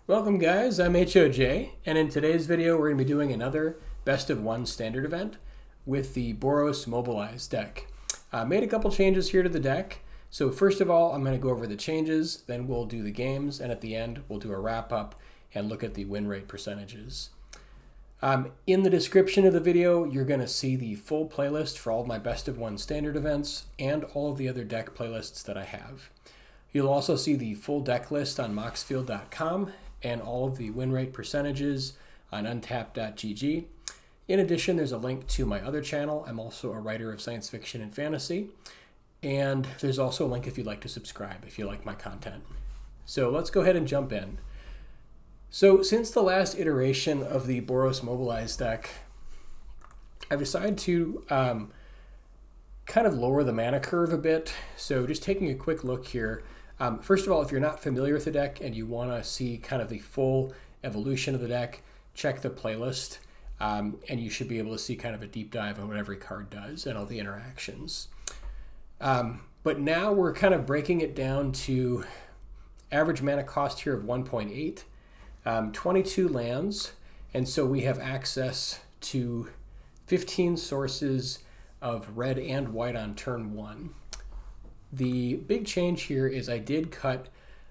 Welcome guys, I'm HOJ, and in today's video we're going to be doing another Best of One Standard event with the Boros Mobilize deck. Made a couple changes here to the deck. So first of all, I'm going to go over the changes, then we'll do the games, and at the end we'll do a wrap up and look at the win rate percentages. In the description of the video, you're going to see the full playlist for all of my Best of One Standard events and all of the other deck playlists that I have. You'll also see the full deck list on moxfield.com and all of the win rate percentages on untapped.gg. In addition, there's a link to my other channel. I'm also a writer of science fiction and fantasy. And there's also a link if you'd like to subscribe, if you like my content. So let's go ahead and jump in. So since the last iteration of the Boros Mobilize deck, I've decided to kind of lower the mana curve a bit. So just taking a quick look here. First of all, if you're not familiar with the deck and you want to see kind of the full evolution of the deck, check the playlist, and you should be able to see kind of a deep dive on what every card does and all the interactions. But now we're kind of breaking it down to average mana cost here of 1.8, 22 lands, and so we have access to 15 sources of red and white on turn 1. The big change here is I did cut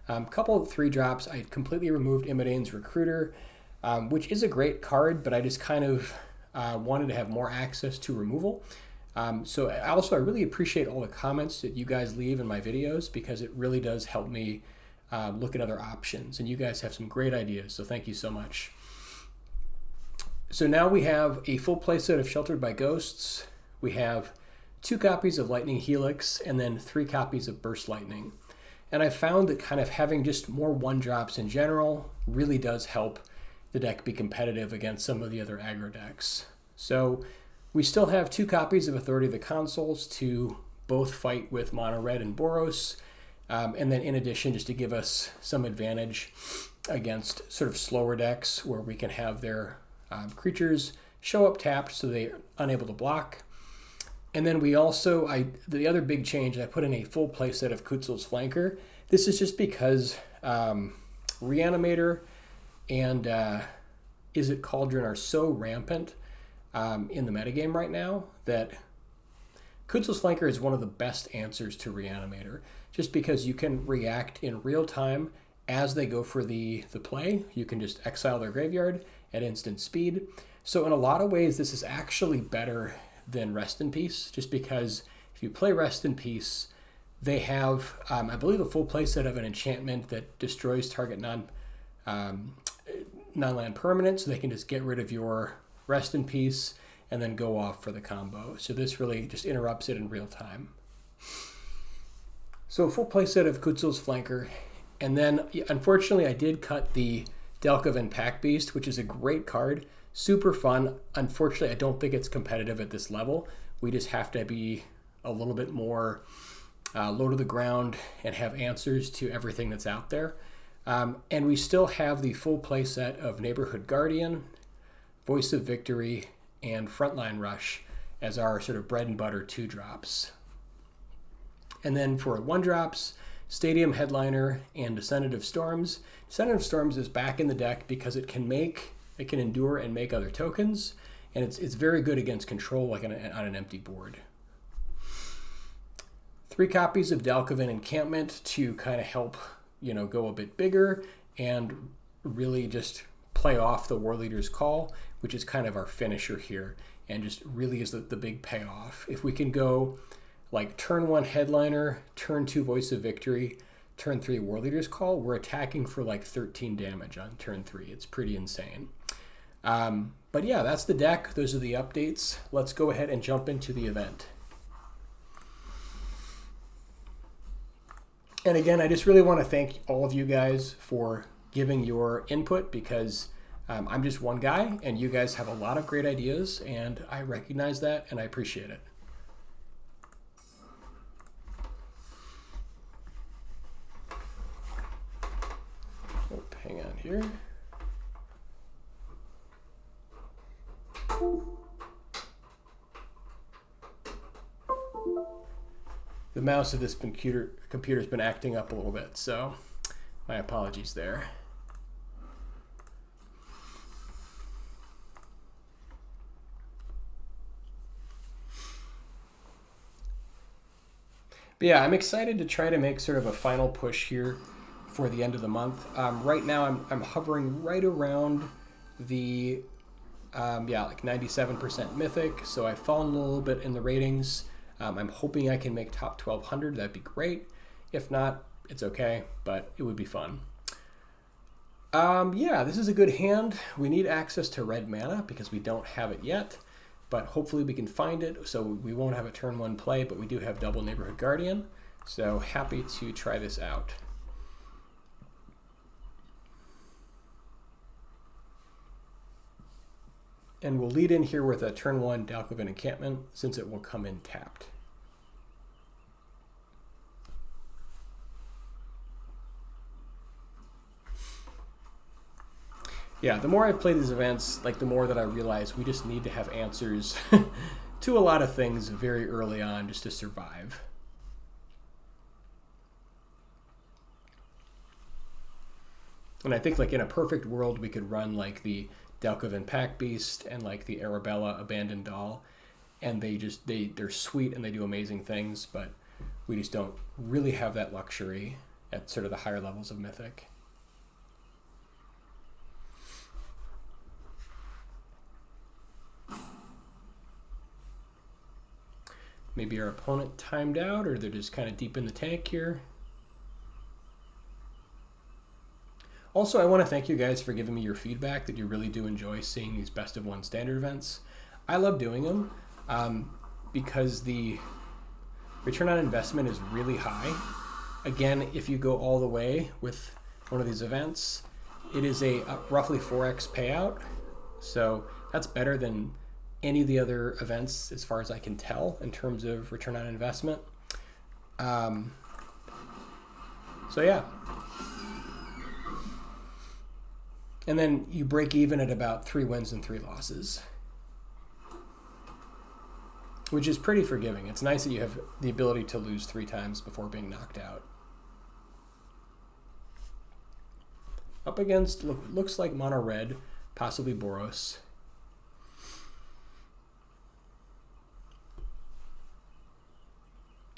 a couple of 3-drops. I completely removed Imodane's Recruiter, which is a great card, but I just kind of wanted to have more access to removal. So I really appreciate all the comments that you guys leave in my videos because it really does help me look at other options. And you guys have some great ideas, so thank you so much. So now we have a full playset of Sheltered by Ghosts. We have 2 copies of Lightning Helix, and then 3 copies of Burst Lightning. And I found that kind of having just more 1-drops in general really does help the deck be competitive against some of the other aggro decks. So we still have 2 copies of Authority of the Consuls to both fight with Mono Red and Boros, and then in addition, just to give us some advantage against sort of slower decks where we can have their creatures show up tapped so they're unable to block. And then we also, the other big change, I put in a full playset of Kutzil's Flanker. This is just because Reanimator and Izzet Cauldron are so rampant in the metagame right now that Kutzil's Flanker is one of the best answers to Reanimator, just because you can react in real time as they go for the play. You can just exile their graveyard at instant speed. So in a lot of ways, this is actually better than Rest in Peace, just because if you play Rest in Peace, they have, I believe, a full playset of an enchantment that destroys target non-land permanent, so they can just get rid of your Rest in Peace and then go off for the combo. So this really just interrupts it in real time. So a full playset of Kutzil's Flanker, and then unfortunately I did cut the Dalkovan Pack Beast, which is a great card. Super fun. Unfortunately, I don't think it's competitive at this level. We just have to be a little bit more low to the ground and have answers to everything that's out there. And we still have the full playset of Neighborhood Guardian, Voice of Victory, and Frontline Rush as our sort of bread and butter 2-drops. And then for 1-drops, Stadium Headliner and Descendant of Storms. Descendant of Storms is back in the deck because it can endure and make other tokens, and it's very good against control, like on an empty board. 3 copies of Dalkovan Encampment to kind of help, go a bit bigger and really just play off the Warleader's Call, which is kind of our finisher here, and just really is the big payoff. If we can go like turn 1 Headliner, turn 2 Voice of Victory, turn 3 Warleader's Call, we're attacking for like 13 damage on turn 3. It's pretty insane. But yeah, that's the deck. Those are the updates. Let's go ahead and jump into the event. And again, I just really want to thank all of you guys for giving your input, because I'm just one guy and you guys have a lot of great ideas, and I recognize that and I appreciate it. Oh, hang on here. The mouse of this computer's been acting up a little bit, so my apologies there. But yeah, I'm excited to try to make sort of a final push here for the end of the month. Right now, I'm hovering right around the like 97% Mythic, so I've fallen a little bit in the ratings. I'm hoping I can make top 1200. That'd be great. If not, it's okay, but it would be fun. Yeah, this is a good hand. We need access to red mana because we don't have it yet, but hopefully we can find it, so we won't have a turn 1 play, but we do have double Neighborhood Guardian, so happy to try this out. And we'll lead in here with a turn 1 Dalkovan Encampment, since it will come in tapped. Yeah, the more I play these events, like the more that I realize we just need to have answers to a lot of things very early on just to survive. And I think like in a perfect world, we could run like the Dalkovan Pack Beast and like the Arabella Abandoned Doll, and they're sweet and they do amazing things, but we just don't really have that luxury at sort of the higher levels of Mythic. Maybe our opponent timed out, or they're just kind of deep in the tank here. Also, I want to thank you guys for giving me your feedback that you really do enjoy seeing these best of 1 standard events. I love doing them because the return on investment is really high. Again, if you go all the way with one of these events, it is a roughly 4x payout. So that's better than any of the other events as far as I can tell in terms of return on investment. So yeah. And then you break even at about 3 wins and 3 losses, which is pretty forgiving. It's nice that you have the ability to lose 3 times before being knocked out. Up against, looks like mono red, possibly Boros.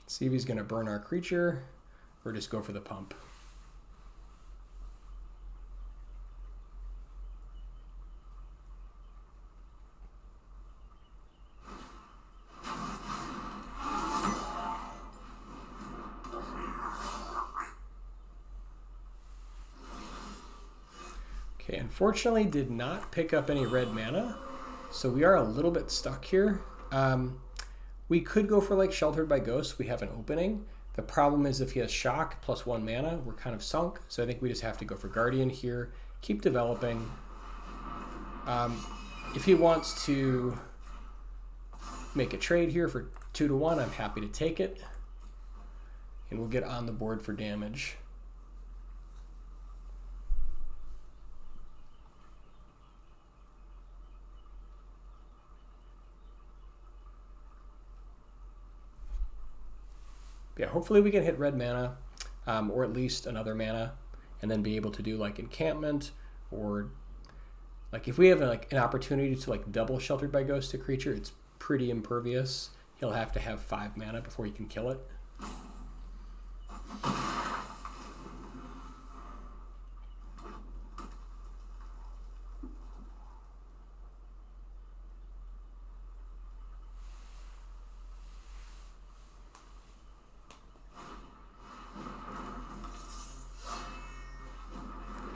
See if he's going to burn our creature or just go for the pump. Okay, unfortunately did not pick up any red mana, so we are a little bit stuck here. We could go for like Sheltered by Ghosts. We have an opening. The problem is if he has Shock plus 1 mana, we're kind of sunk. So I think we just have to go for Guardian here. Keep developing. If he wants to make a trade here for 2-1, I'm happy to take it. And we'll get on the board for damage. Yeah, hopefully we can hit red mana, or at least another mana, and then be able to do like Encampment, or like if we have like an opportunity to like double Sheltered by Ghost a creature, it's pretty impervious. He'll have to have 5 mana before he can kill it.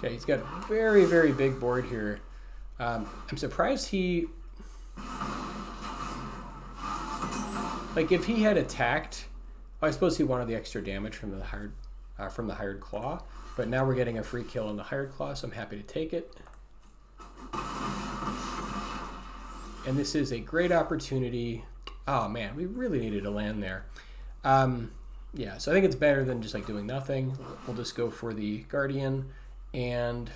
Okay, he's got a very, very big board here. I'm surprised he... Like, if he had attacked... Well, I suppose he wanted the extra damage from the hired claw, but now we're getting a free kill on the hired claw, so I'm happy to take it. And this is a great opportunity. Oh man, we really needed a land there. Yeah, so I think it's better than just like doing nothing. We'll just go for the Guardian. And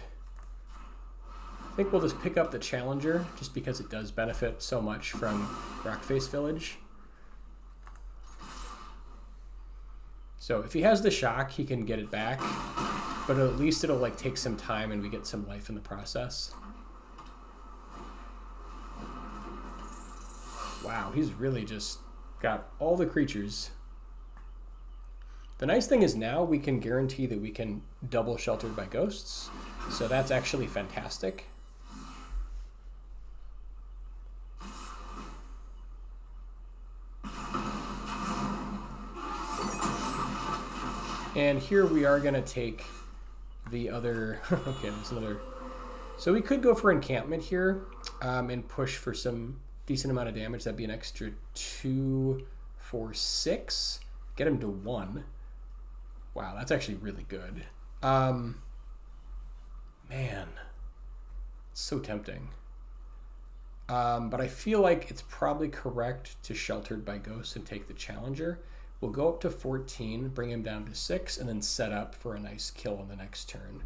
I think we'll just pick up the Challenger just because it does benefit so much from Rockface Village. So if he has the Shock, he can get it back, but at least it'll like take some time and we get some life in the process. Wow, he's really just got all the creatures. The nice thing is now we can guarantee that we can double Sheltered by Ghosts, so that's actually fantastic. And here we are going to take the other... okay, there's another... So we could go for Encampment here and push for some decent amount of damage. That'd be an extra 2, 4, 6. Get him to 1. Wow, that's actually really good. Man, it's so tempting. But I feel like it's probably correct to Sheltered by Ghosts and take the Challenger. We'll go up to 14, bring him down to 6, and then set up for a nice kill on the next turn.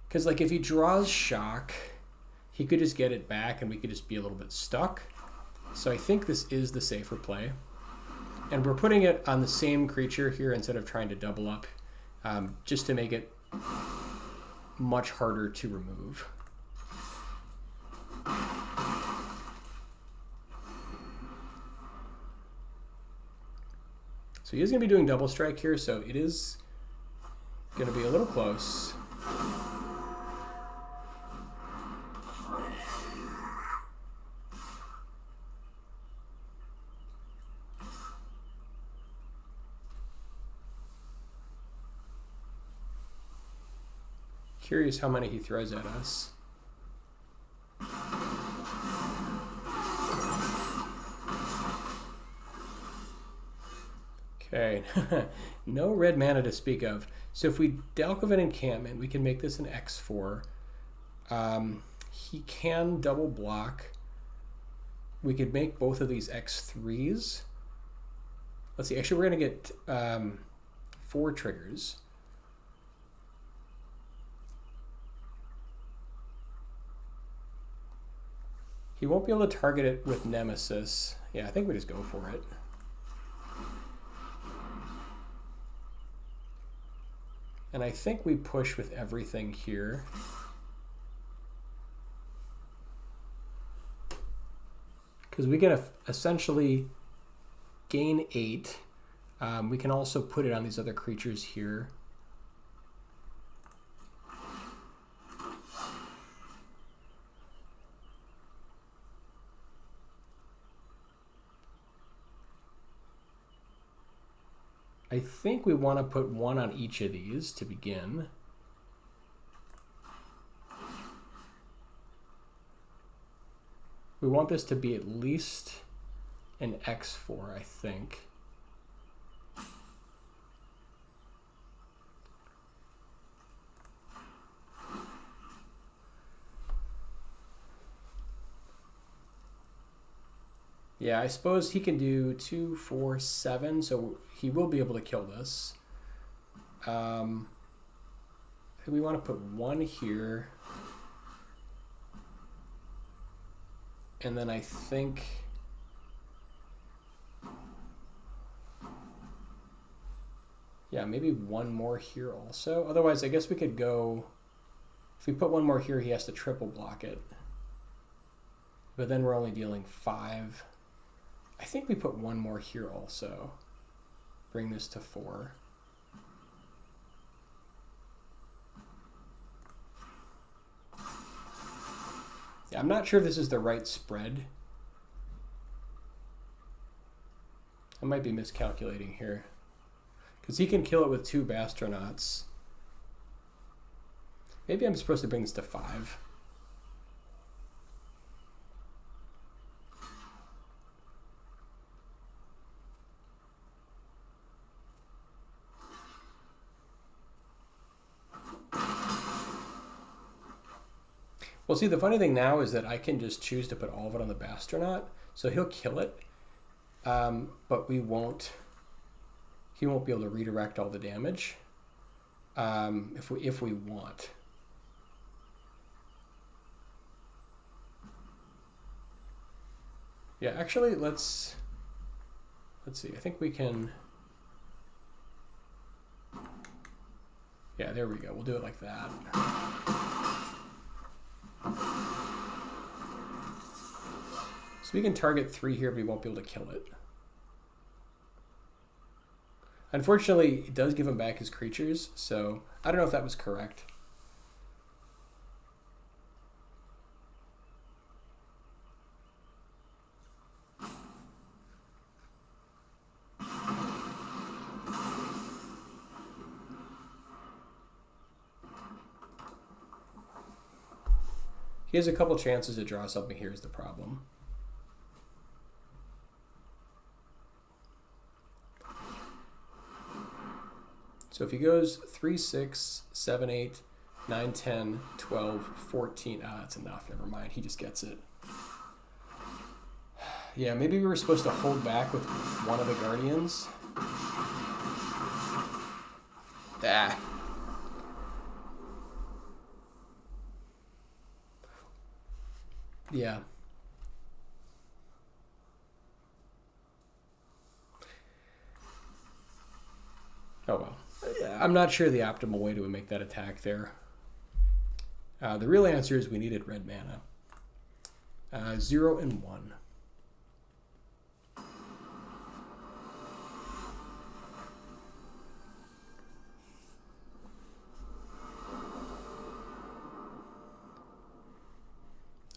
Because like if he draws Shock, he could just get it back and we could just be a little bit stuck. So I think this is the safer play. And we're putting it on the same creature here instead of trying to double up, just to make it much harder to remove. So he is going to be doing double strike here, so it is going to be a little close. Curious how many he throws at us. Okay, no red mana to speak of. So if we Dalkovan Encampment, we can make this an X4. He can double block. We could make both of these X3s. Let's see, actually we're going to get 4 triggers. He won't be able to target it with Nemesis. Yeah, I think we just go for it. And I think we push with everything here. Because we can essentially gain 8. We can also put it on these other creatures here. I think we want to put 1 on each of these to begin. We want this to be at least an X4, I think. Yeah, I suppose he can do 2, 4, 7, so he will be able to kill this. We want to put 1 here. And then I think... yeah, maybe 1 more here also. Otherwise, I guess we could go... if we put 1 more here, he has to triple block it. But then we're only dealing 5. I think we put 1 more here also. Bring this to 4. Yeah, I'm not sure if this is the right spread. I might be miscalculating here. Because he can kill it with 2 Bastronauts. Maybe I'm supposed to bring this to 5. Well, see, the funny thing now is that I can just choose to put all of it on the Bastronaut, so he'll kill it, but he won't be able to redirect all the damage if we want. Yeah, actually, let's see. I think we can. Yeah, there we go. We'll do it like that. So we can target 3 here, but we won't be able to kill it. Unfortunately, it does give him back his creatures, so I don't know if that was correct. He has a couple chances to draw something. Here's the problem. So if he goes 3, 6, 7, 8, 9, 10, 12, 14, that's enough. Never mind. He just gets it. Yeah, maybe we were supposed to hold back with one of the Guardians. Ah. Yeah. Oh well. I'm not sure the optimal way to make that attack there. The real answer is we needed red mana. 0 and 1.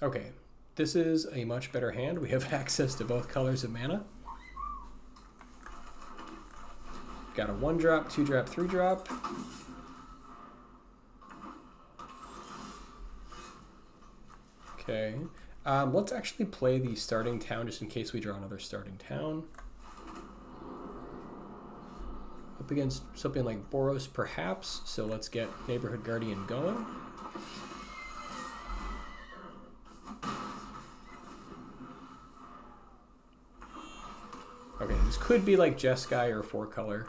Okay, this is a much better hand. We have access to both colors of mana. Got a 1-drop, 2-drop, 3-drop. Okay, let's actually play the starting town just in case we draw another starting town. Up against something like Boros, perhaps. So let's get Neighborhood Guardian going. Okay, this could be like Jeskai or 4-color.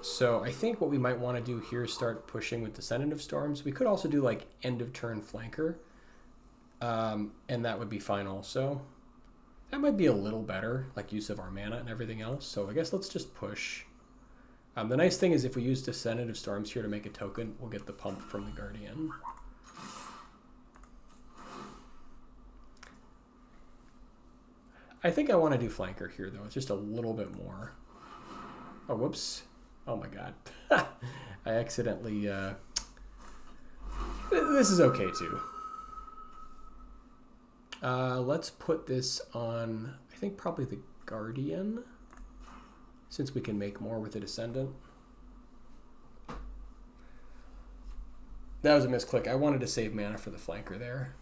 So I think what we might want to do here is start pushing with Descendant of Storms. We could also do like end of turn flanker. And that would be fine also. That might be a little better, like use of our mana and everything else. So I guess let's just push. The nice thing is if we use Descendant of Storms here to make a token, we'll get the pump from the Guardian. I think I want to do flanker here, though. It's just a little bit more. Oh, whoops. Oh, my God. I accidentally... This is okay, too. Let's put this on, I think, probably the Guardian, since we can make more with the Descendant. That was a misclick. I wanted to save mana for the flanker there.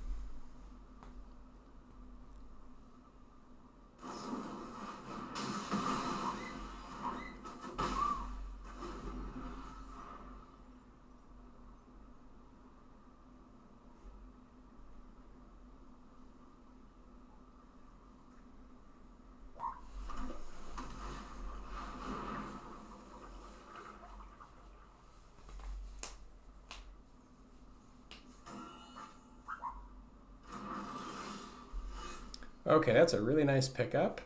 Okay, that's a really nice pickup.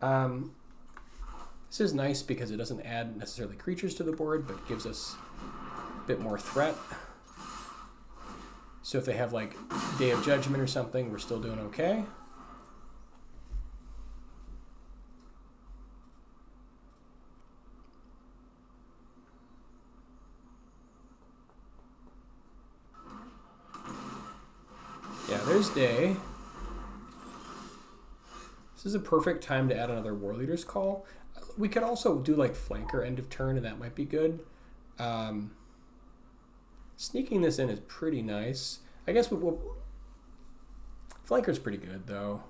This is nice because it doesn't add necessarily creatures to the board, but gives us a bit more threat. So if they have like Day of Judgment or something, we're still doing okay. Yeah, there's Day. This is a perfect time to add another Warleader's Call. We could also do like flanker end of turn, and that might be good. Sneaking this in is pretty nice. I guess flanker's pretty good though.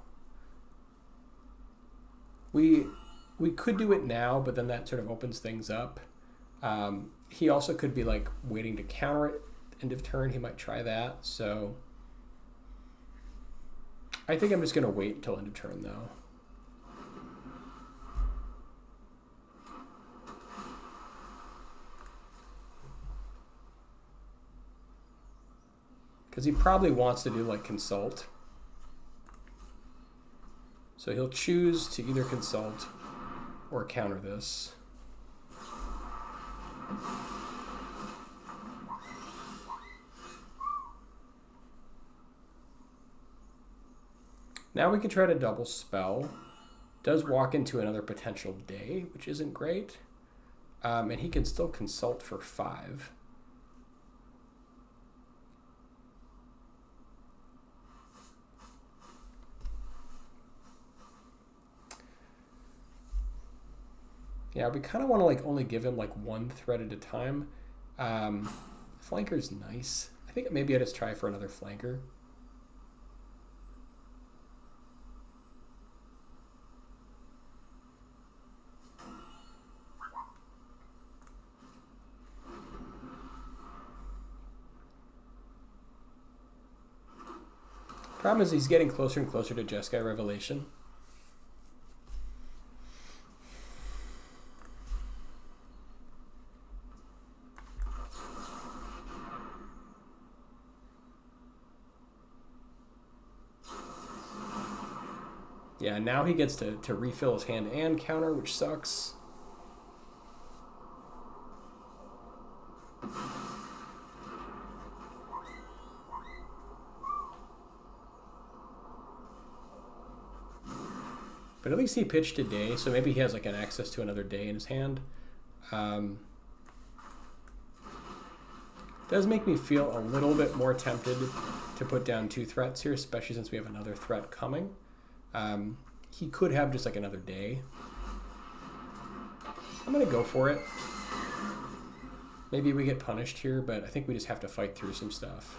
We could do it now, but then that sort of opens things up. He also could be like waiting to counter it end of turn. He might try that. So I think I'm just gonna wait until end of turn though. Because he probably wants to do like consult. So he'll choose to either consult or counter this. Now we can try to double spell. Does walk into another potential day, which isn't great. And he can still consult for 5. Yeah, we kind of want to like only give him like 1 threat at a time. Flanker's nice. I think maybe I just try for another flanker. Problem is he's getting closer and closer to Jeskai Revelation. Yeah, now he gets to refill his hand and counter, which sucks. But at least he pitched a day, so maybe he has like an access to another day in his hand. Does make me feel a little bit more tempted to put down 2 threats here, especially since we have another threat coming. He could have just like another day. I'm gonna go for it. Maybe we get punished here, but I think we just have to fight through some stuff.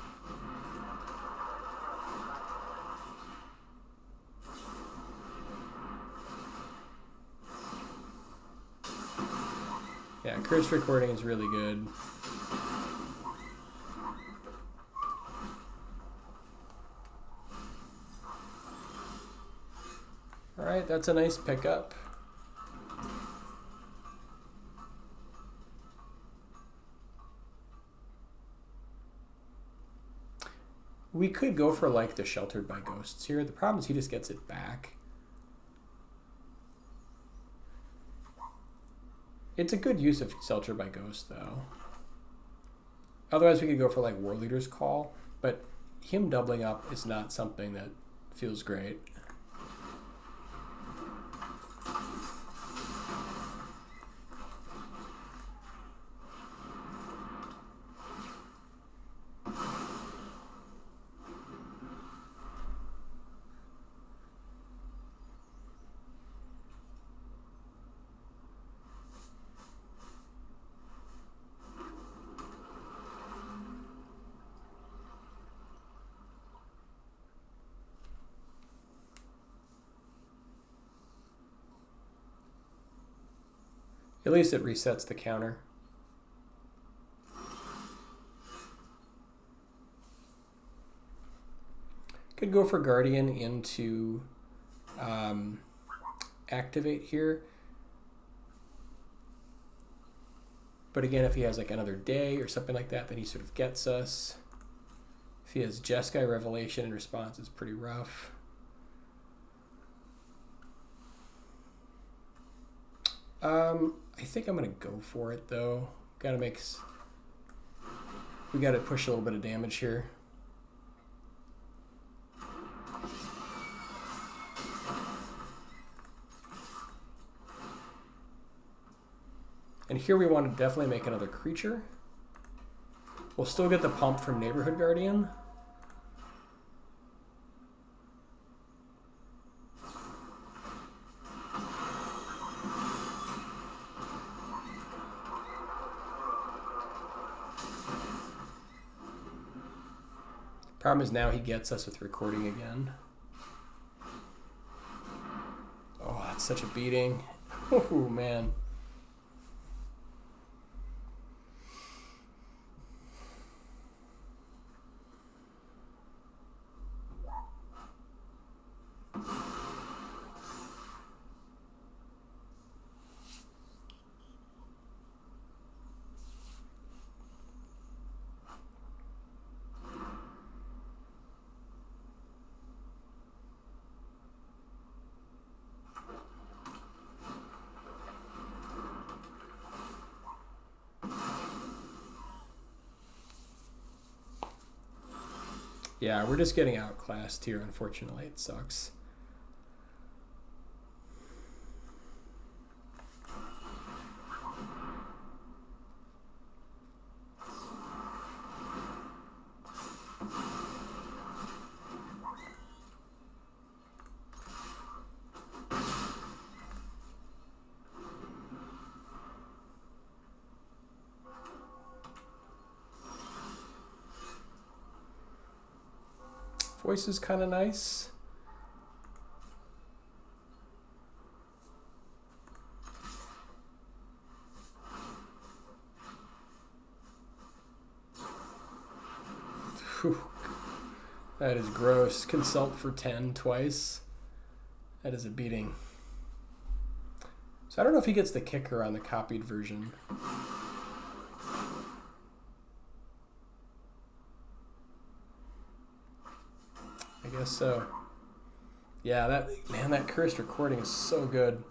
Yeah, curse recording is really good. All right, that's a nice pickup. We could go for like the Sheltered by Ghosts here. The problem is he just gets it back. It's a good use of Sheltered by Ghosts though. Otherwise we could go for like Warleader's Call, but him doubling up is not something that feels great. At least it resets the counter. Could go for Guardian into activate here. But again, if he has like another day or something like that, then he sort of gets us. If he has Jeskai Revelation in response, it's pretty rough. I think I'm gonna go for it though. We gotta push a little bit of damage here. And here we want to definitely make another creature. We'll still get the pump from Neighborhood Guardian. Problem is now he gets us with recording again. Oh, that's such a beating. Oh, man. Yeah, we're just getting outclassed here, unfortunately. It sucks. turquoise is kind of nice. Whew. That is gross. Consult for 10 twice. That is a beating. So I don't know if he gets the kicker on the copied version. I guess so. Yeah, that cursed recording is so good.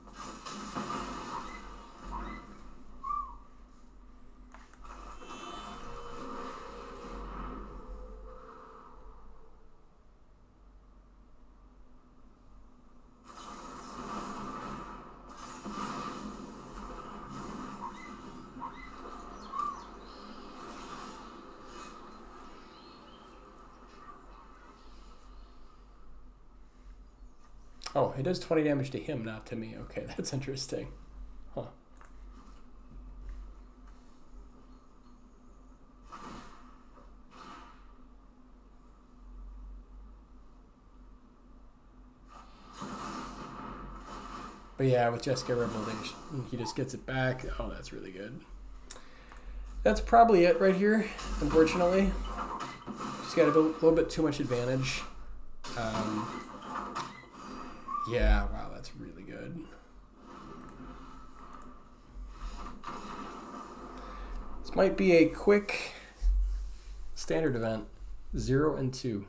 Oh, it does 20 damage to him, not to me. Okay, that's interesting. Huh. But yeah, with Jessica Revelation, he just gets it back. Oh, that's really good. That's probably it right here, unfortunately. Just got a little bit too much advantage. Yeah, wow, that's really good. This might be a quick standard event, 0 and 2.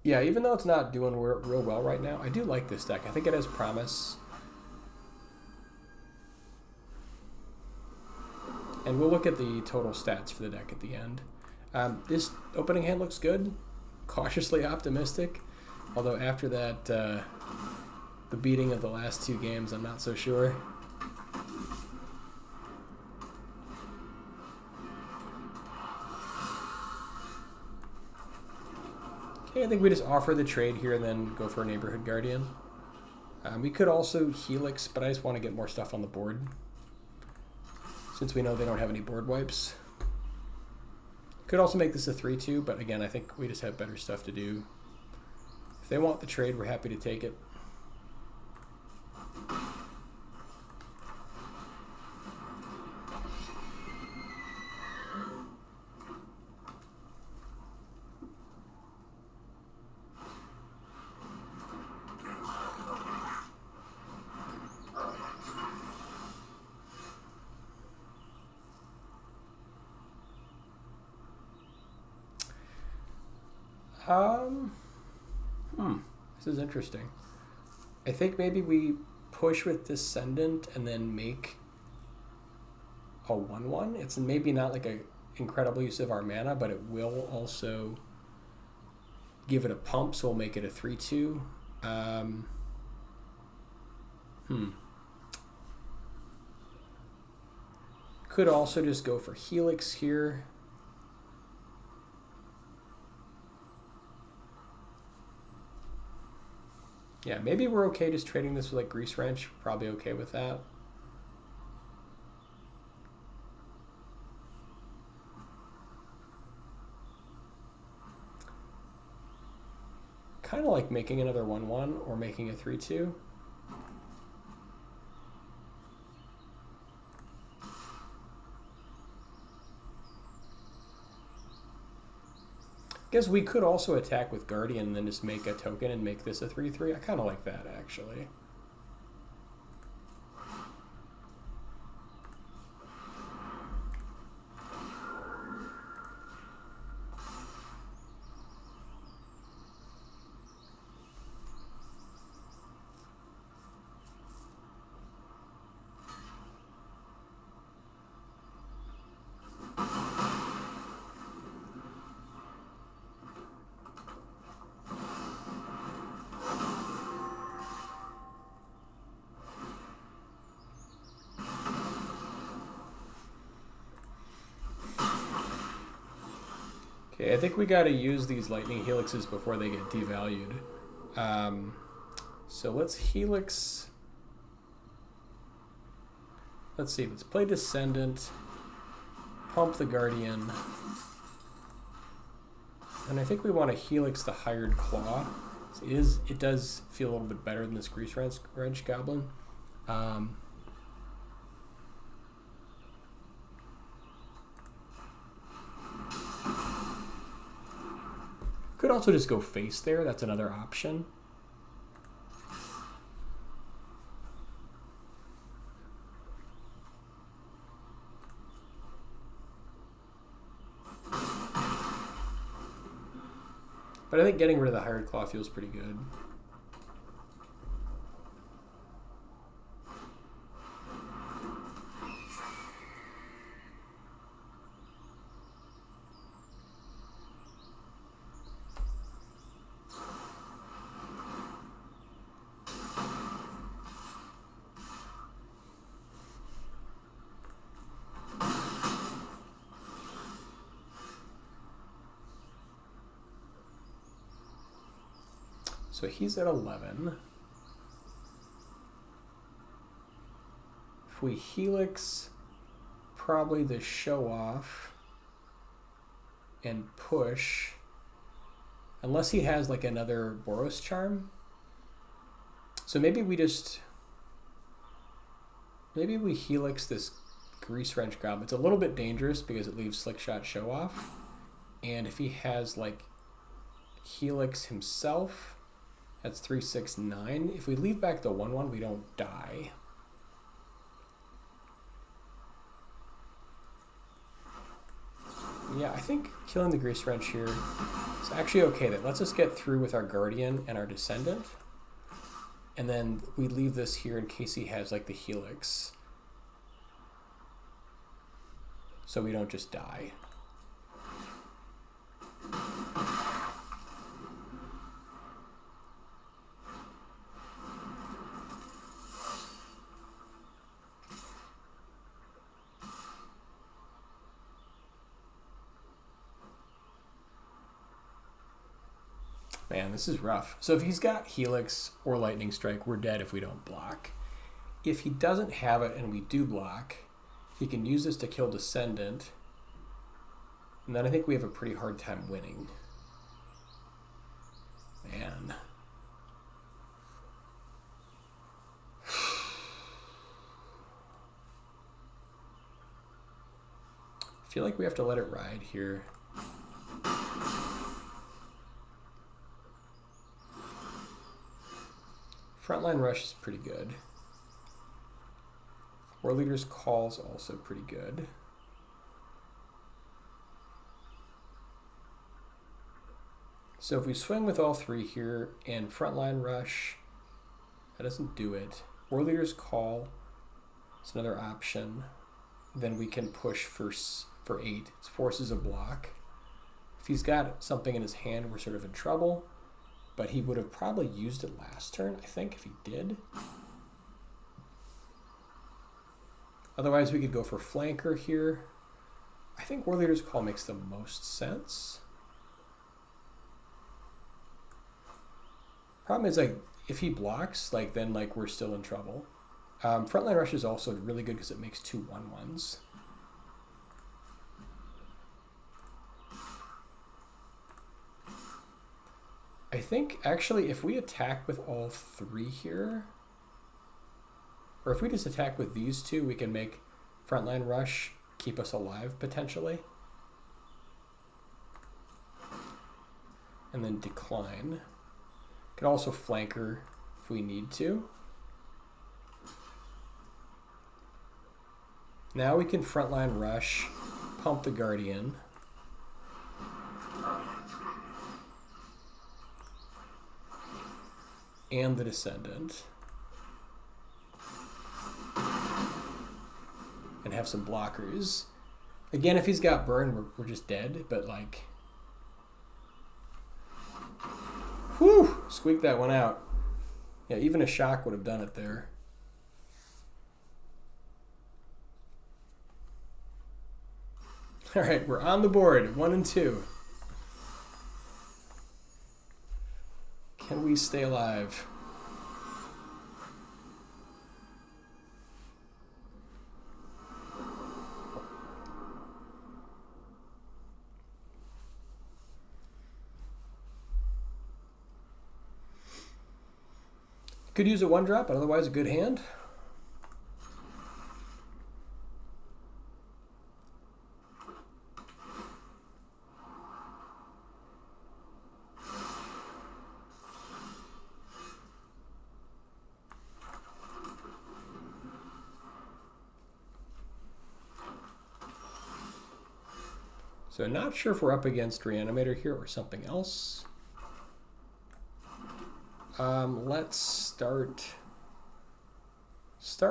Yeah, even though it's not doing real well right now, I do like this deck. I think it has promise. And we'll look at the total stats for the deck at the end. This opening hand looks good. Cautiously optimistic. Although after that, the beating of the last 2 games, I'm not so sure. I think we just offer the trade here and then go for a Neighborhood Guardian. We could also Helix, but I just want to get more stuff on the board, since we know they don't have any board wipes. Could also make this a 3-2, but again, I think we just have better stuff to do. If they want the trade, we're happy to take it. This is interesting. I think maybe we push with Descendant and then make a 1/1. It's maybe not like a incredible use of our mana, but it will also give it a pump, so we'll make it a 3/2. Could also just go for Helix here. Yeah, maybe we're okay just trading this with like Grease Wrench. Probably okay with that. Kind of like making another 1/1 or making a 3/2. Guess we could also attack with Guardian and then just make a token and make this a 3/3. I kind of like that, actually. Okay, I think we got to use these Lightning Helixes before they get devalued. So let's Helix. Let's see, let's play Descendant, pump the Guardian, and I think we want to Helix the Hired Claw. It does feel a little bit better than this Grease Wrench Goblin. Could also just go face there, that's another option. But I think getting rid of the Hired Claw feels pretty good. So he's at 11. If we Helix, probably the Show Off and push, unless he has like another Boros charm. So maybe we Helix this Grease Wrench Goblin. It's a little bit dangerous because it leaves Slick Shot Show Off. And if he has like Helix himself, that's 3, 6, 9. If we leave back the 1/1, we don't die. Yeah, I think killing the Grease Wrench here is actually okay. That lets us get through with our Guardian and our Descendant. And then we leave this here in case he has like the Helix. So we don't just die. Man, this is rough. So if he's got Helix or Lightning Strike, we're dead if we don't block. If he doesn't have it and we do block, he can use this to kill Descendant. And then I think we have a pretty hard time winning. Man. I feel like we have to let it ride here. Frontline Rush is pretty good. Warleader's Call is also pretty good. So if we swing with all three here and Frontline Rush, that doesn't do it. Warleader's Call is another option. Then we can push for 8. It forces a block. If he's got something in his hand, we're sort of in trouble. But he would have probably used it last turn, I think, if he did. Otherwise, we could go for Flanker here. I think Warleader's Call makes the most sense. Problem is, like, if he blocks, like, then, like, we're still in trouble. Frontline Rush is also really good because it makes 2 1/1s. I think, actually, if we attack with all 3 here, or if we just attack with these 2, we can make Frontline Rush keep us alive, potentially. And then decline. Could also Flanker if we need to. Now we can Frontline Rush, pump the Guardian. And the Descendant. And have some blockers. Again, if he's got burn, we're just dead, but like... Whew! Squeaked that one out. Yeah, even a shock would have done it there. Alright, we're on the board. 1 and 2. we stay alive? Could use a 1-drop, but otherwise a good hand. So not sure if we're up against Reanimator here or something else. Let's start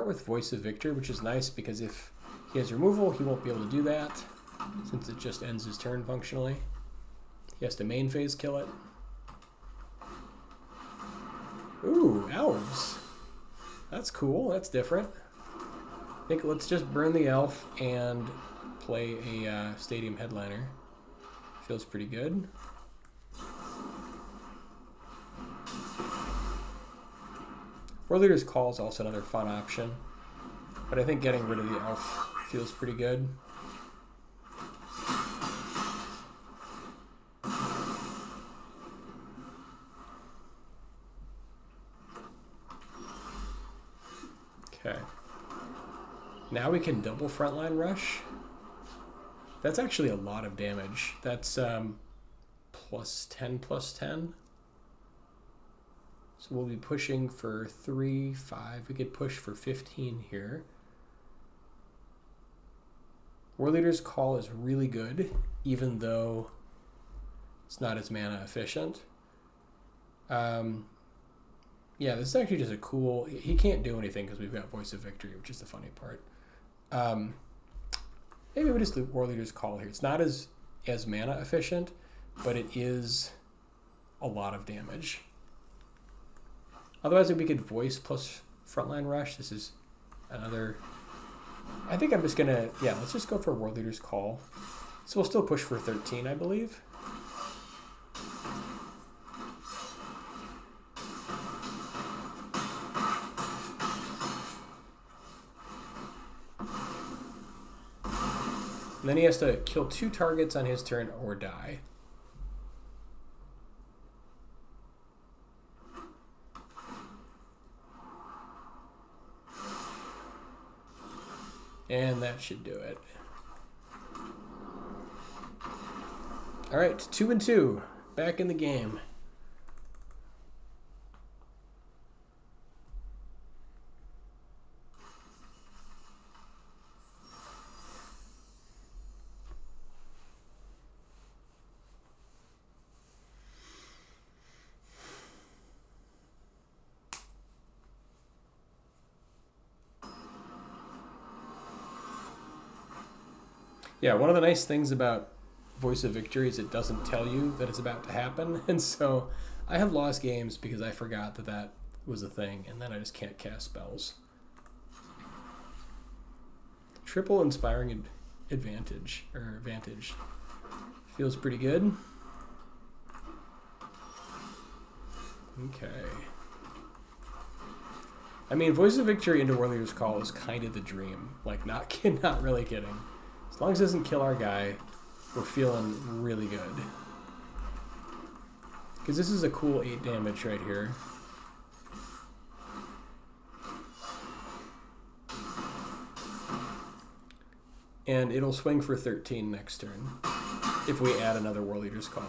with Voice of Victory, which is nice because if he has removal, he won't be able to do that since it just ends his turn functionally. He has to main phase kill it. Ooh, elves. That's cool. That's different. I think let's just burn the elf and play a stadium headliner. Feels pretty good. Warleader's Call is also another fun option, but I think getting rid of the elf feels pretty good. Okay. Now we can double Frontline Rush. That's actually a lot of damage. That's +10/+10. So we'll be pushing for 3, 5. We could push for 15 here. Warleader's Call is really good, even though it's not as mana efficient. Yeah, this is actually just a cool... He can't do anything because we've got Voice of Victory, which is the funny part. Maybe we just do Warleader's Call here. It's not as mana efficient, but it is a lot of damage. Otherwise, if we could Voice plus Frontline Rush, this is another... I think I'm just going to... Yeah, let's just go for Warleader's Call. So we'll still push for 13, I believe. And then he has to kill 2 targets on his turn or die. And that should do it. All right, 2-2, back in the game. Yeah, one of the nice things about Voice of Victory is it doesn't tell you that it's about to happen. And so I have lost games because I forgot that that was a thing, and then I just can't cast spells. Triple Inspiring Vantage. Feels pretty good. Okay. I mean, Voice of Victory into Warleader's Call is kind of the dream. Like, not really kidding. As long as it doesn't kill our guy, we're feeling really good. Because this is a cool 8 damage right here. And it'll swing for 13 next turn if we add another Warleader's Call.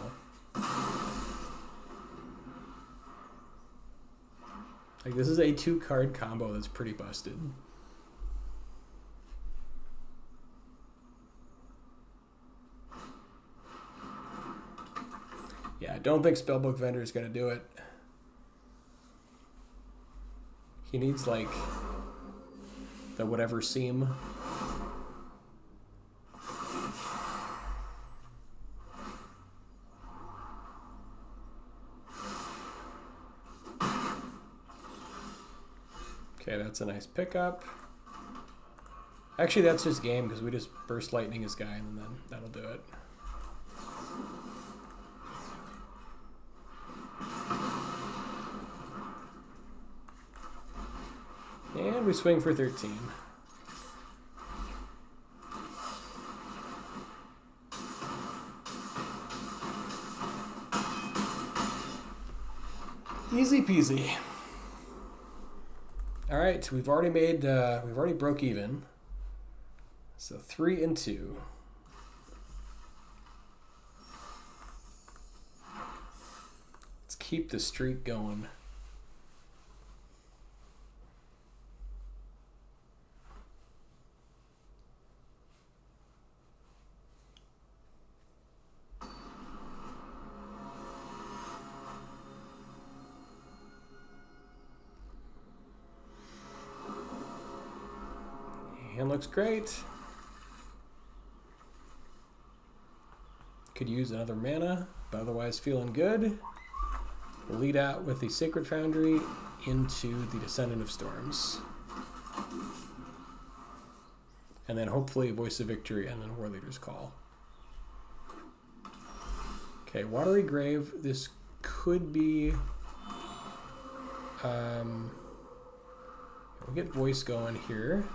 Like, this is a 2-card combo that's pretty busted. Yeah, I don't think Spellbook Vendor is going to do it. He needs, like, the whatever seam. Okay, that's a nice pickup. Actually, that's just game because we just burst lightning his guy and then that'll do it. And we swing for 13. Easy peasy. All right, we've already broke even. So 3 and 2. Let's keep the streak going. Hand looks great. Could use another mana, but otherwise feeling good. We'll lead out with the Sacred Foundry into the Descendant of Storms. And then hopefully Voice of Victory and then Warleader's Call. Okay, Watery Grave. This could be... we'll get Voice going here.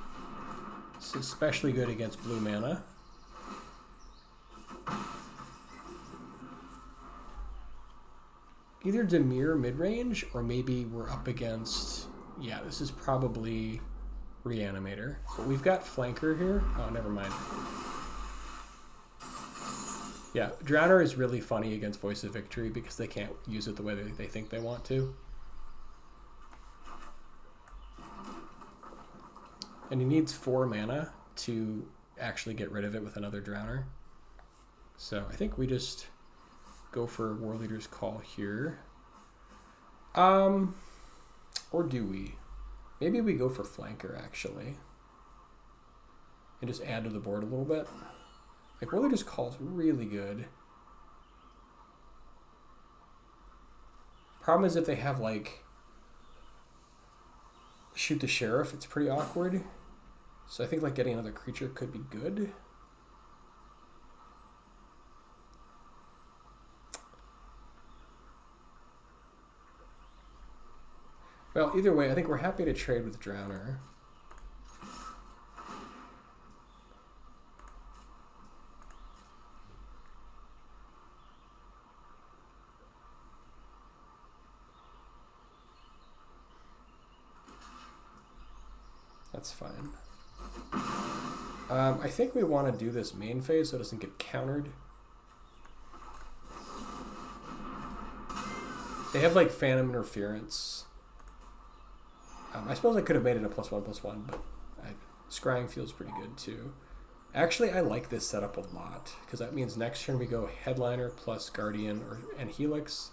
It's especially good against blue mana. Either Dimir mid-range, or maybe we're up against... Yeah, this is probably Reanimator. But we've got Flanker here. Oh, never mind. Yeah, Drowner is really funny against Voice of Victory because they can't use it the way they think they want to. And he needs 4 mana to actually get rid of it with another Drowner. So I think we just go for Warleader's Call here. Or do we? Maybe we go for Flanker, actually. And just add to the board a little bit. Like, Warleader's Call is really good. Problem is if they have, like, Shoot the Sheriff, it's pretty awkward. So I think like getting another creature could be good. Well, either way, I think we're happy to trade with Drowner. That's fine. I think we want to do this main phase so it doesn't get countered. They have like Phantom Interference. I suppose I could have made it a +1/+1, but scrying feels pretty good too. Actually, I like this setup a lot because that means next turn we go Headliner plus Guardian and Helix,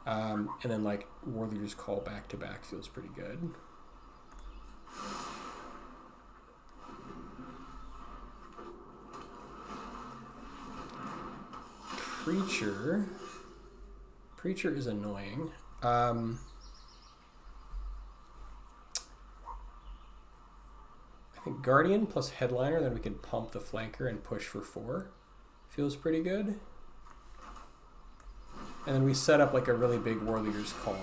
and then like Warleader's Call back to back feels pretty good. Preacher is annoying. I think Guardian plus Headliner, then we can pump the Flanker and push for 4. Feels pretty good. And then we set up like a really big Warleader's Call.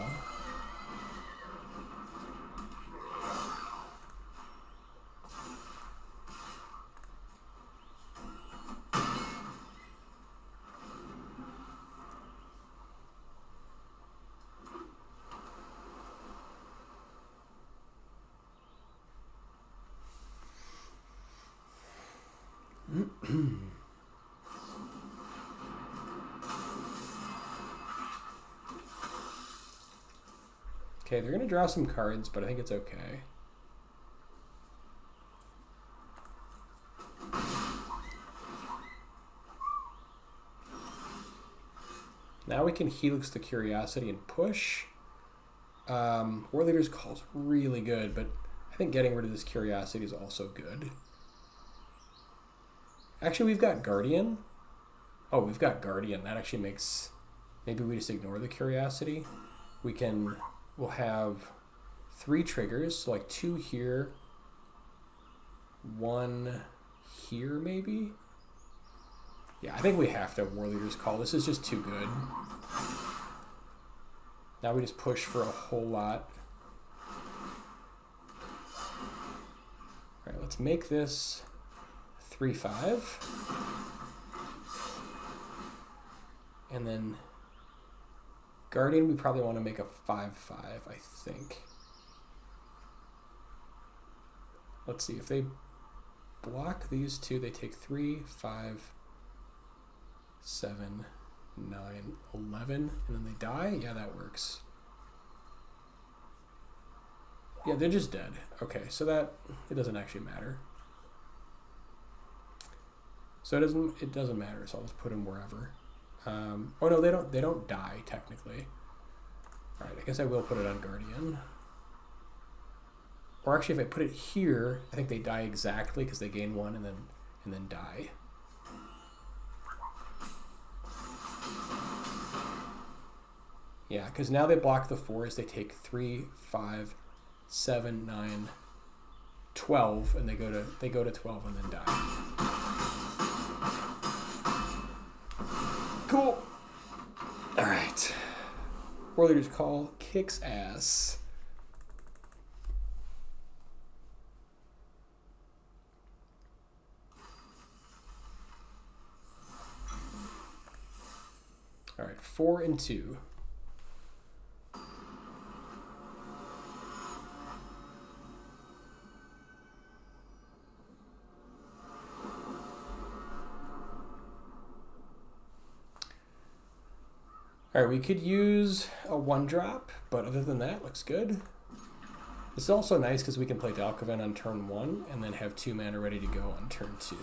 Okay, they're going to draw some cards, but I think it's okay. Now we can Helix the Curiosity and push. Warleader's Call is really good, but I think getting rid of this Curiosity is also good. Actually, we've got Guardian. Oh, we've got Guardian. That actually makes... Maybe we just ignore the Curiosity. We'll have 3 triggers, so like 2 here, 1 here maybe? Yeah, I think we have to have Warleader's Call. This is just too good. Now we just push for a whole lot. let's make this 3/5. And then Guardian, we probably want to make a 5/5, I think. Let's see, if they block these two, they take 3, 5, 7, 9, 11, and then they die? Yeah, that works. Yeah, they're just dead. Okay, so that, it doesn't actually matter. So it doesn't matter, so I'll just put them wherever. Oh no, they don't die, technically. Alright, I guess I will put it on Guardian. Or actually, if I put it here, I think they die exactly because they gain 1 and then die. Yeah, because now they block the 4s. They take 3, 5, 7, 9, 12, and they go to 12 and then die. Cool. All right. Warleader's Call kicks ass. All right, 4 and 2. All right, we could use a 1-drop, but other than that, looks good. It's also nice because we can play Dalkovan on turn 1 and then have 2 mana ready to go on turn 2.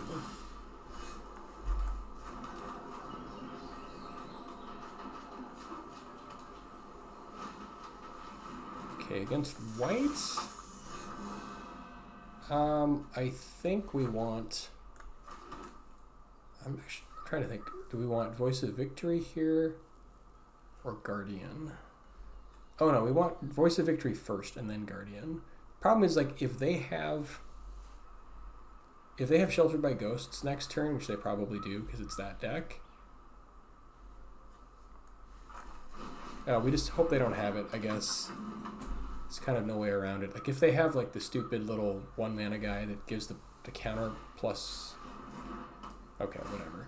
Okay, against white, I think we want, I'm actually trying to think, do we want Voice of Victory here or Guardian? Oh no, we want Voice of Victory first and then Guardian. Problem is, like, if they have Sheltered by Ghosts next turn, which they probably do because it's that deck, we just hope they don't have it, I guess. There's kind of no way around it. Like, if they have, like, the stupid little 1-mana guy that gives the counter plus... Okay, whatever.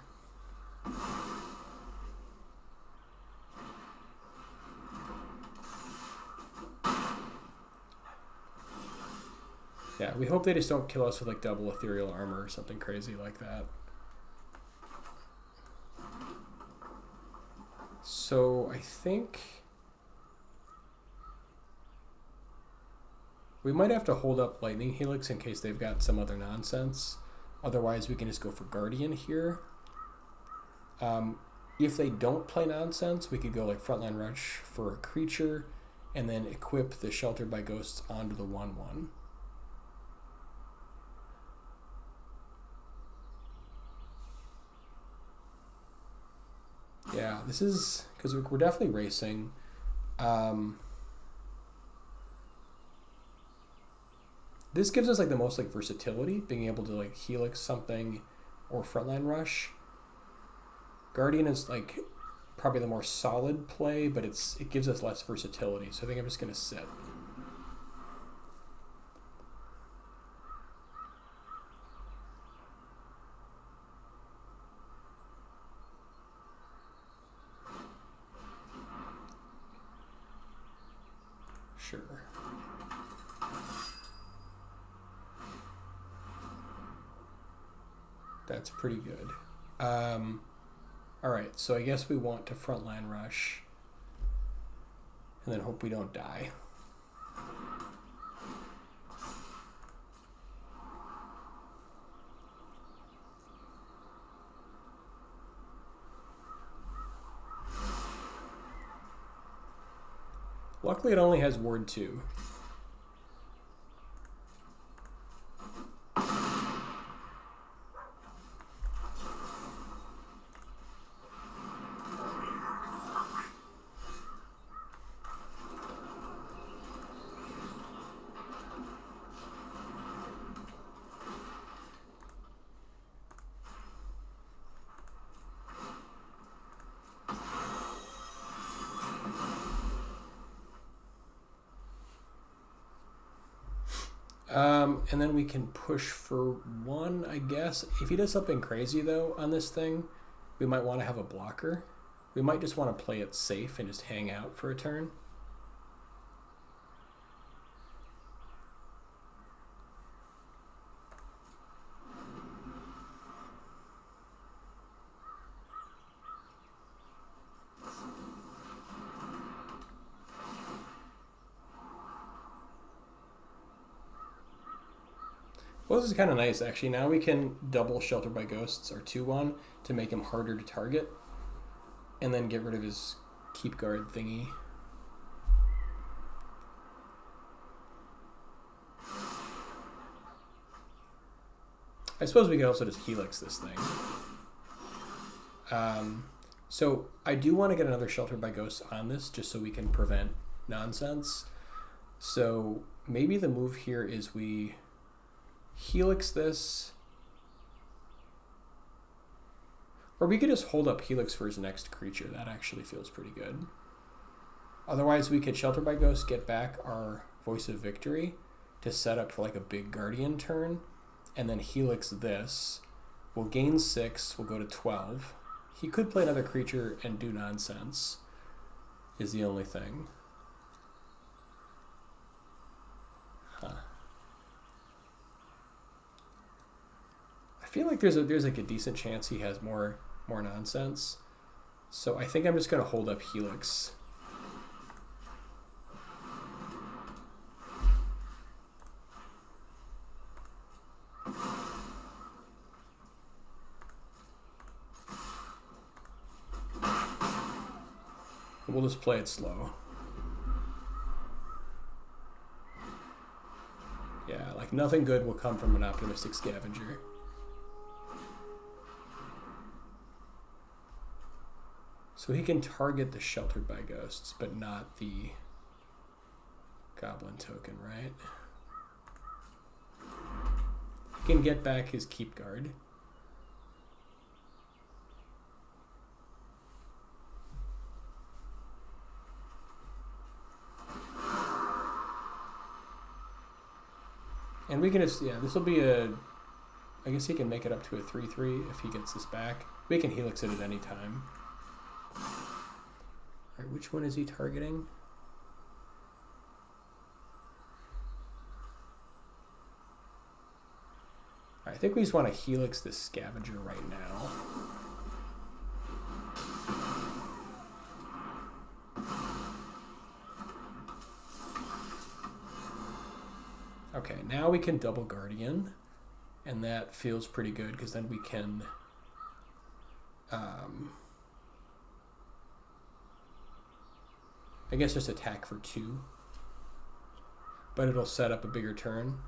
Yeah, we hope they just don't kill us with, like, double ethereal armor or something crazy like that. So, I think... we might have to hold up Lightning Helix in case they've got some other nonsense. Otherwise, we can just go for Guardian here. If they don't play nonsense, we could go like Frontline Rush for a creature and then equip the Sheltered by Ghosts onto the 1/1. Yeah, this is... because we're definitely racing. This gives us like the most like versatility, being able to like Helix something or Frontline Rush. Guardian is like probably the more solid play, but it gives us less versatility. So I think I'm just gonna sit. Sure. That's pretty good. All right, so I guess we want to Frontline Rush and then hope we don't die. Luckily, it only has Ward 2. And then we can push for 1, I guess. If he does something crazy, though, on this thing, we might want to have a blocker. We might just want to play it safe and just hang out for a turn. Well, this is kind of nice, actually. Now we can double Shelter by Ghosts, our 2/1, to make him harder to target, and then get rid of his Keep Guard thingy. I suppose we could also just Helix this thing. So I do want to get another Shelter by Ghosts on this, just so we can prevent nonsense. So maybe the move here is we Helix this, or we could just hold up Helix for his next creature. That actually feels pretty good. Otherwise, we could Shelter by Ghost, get back our Voice of Victory to set up for like a big Guardian turn, and then Helix this. We'll gain 6, we'll go to 12. He could play another creature and do nonsense, is the only thing. Huh. I feel like there's like a decent chance he has more nonsense. So I think I'm just gonna hold up Helix. We'll just play it slow. Yeah, like nothing good will come from an optimistic scavenger. So he can target the Sheltered by Ghosts, but not the Goblin token, right? He can get back his Keep Guard. And we can just, yeah, this will be a, I guess he can make it up to a 3/3 if he gets this back. We can Helix it at any time. All right, which one is he targeting? All right, I think we just want to Helix this Scavenger right now. Okay, now we can double Guardian, and that feels pretty good because then we can I guess just attack for 2, but it'll set up a bigger turn.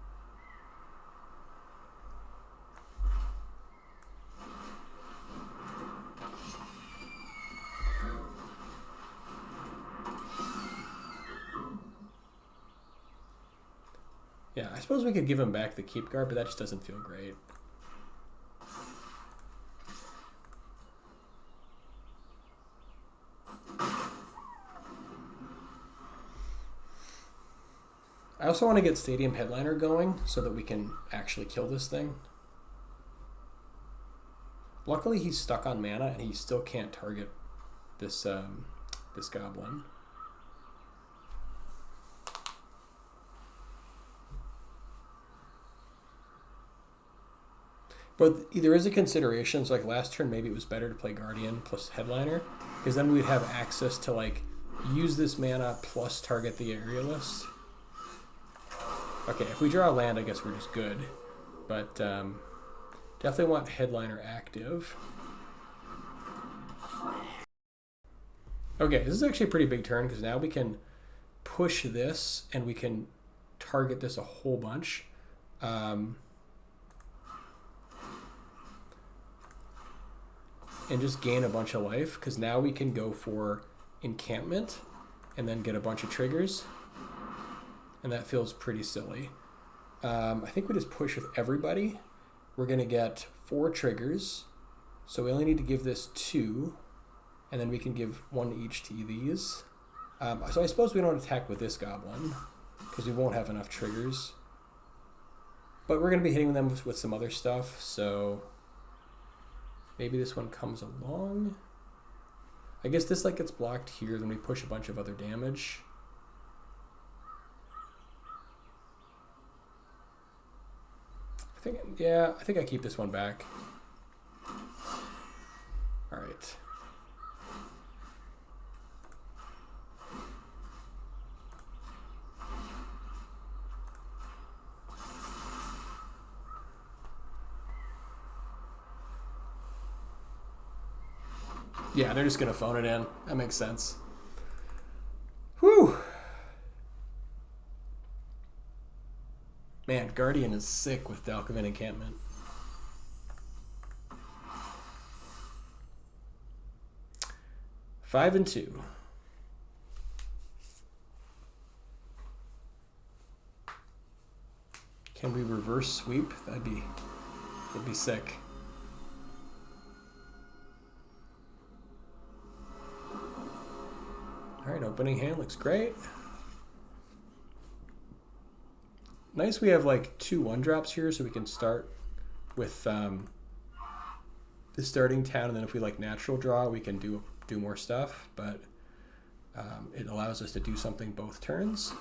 Yeah, I suppose we could give him back the Keep Guard, but that just doesn't feel great. I also want to get Stadium Headliner going so that we can actually kill this thing. Luckily, he's stuck on mana and he still can't target this this goblin. But there is a consideration. So like last turn, maybe it was better to play Guardian plus Headliner, because then we'd have access to like use this mana plus target the Aerialist. Okay, if we draw a land, I guess we're just good. But definitely want Headliner active. Okay, this is actually a pretty big turn because now we can push this and we can target this a whole bunch. And just gain a bunch of life, because now we can go for Encampment and then get a bunch of triggers. And that feels pretty silly. I think we just push with everybody. We're going to get 4 triggers. So we only need to give this 2. And then we can give 1 each to these. So I suppose we don't attack with this goblin, because we won't have enough triggers. But we're going to be hitting them with some other stuff, so maybe this one comes along. I guess this like gets blocked here, then we push a bunch of other damage. I think I keep this one back. All right. Yeah, they're just gonna phone it in. That makes sense. Whew. Man, Guardian is sick with Dalkovan Encampment. Five and 2. Can we reverse sweep? That'd be sick. All right, opening hand looks great. Nice we have like 2 1-drops here, so we can start with the starting town, and then if we like natural draw, we can do more stuff, but it allows us to do something both turns.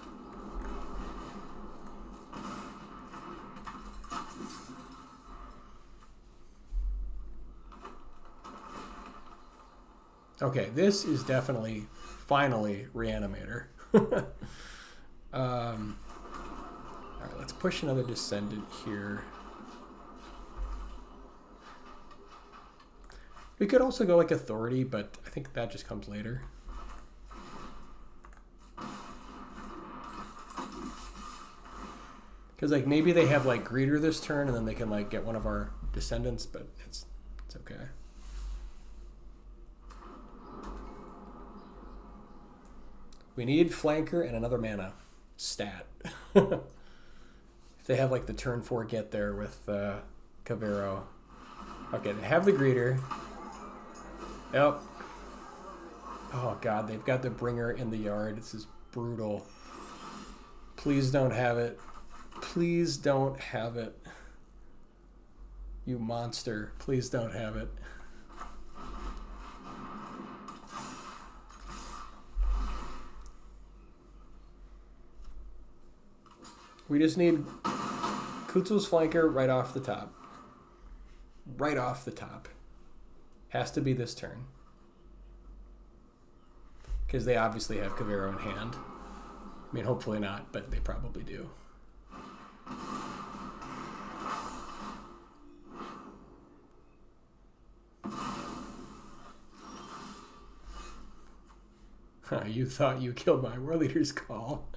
Okay, this is definitely, finally, Reanimator. All right, let's push another Descendant here. We could also go like Authority, but I think that just comes later. Because like maybe they have like Greeter this turn, and then they can like get one of our Descendants, but it's okay. We need Flanker and another mana stat. If they have like the turn 4 get there with Kavero. Okay, they have the Greeter. Yep. Oh god, they've got the Bringer in the yard. This is brutal. Please don't have it. Please don't have it. You monster. Please don't have it. We just need Kutzil's Flanker right off the top. Right off the top. Has to be this turn. Because they obviously have Kavero in hand. I mean, hopefully not, but they probably do. You thought you killed my Warleader's call.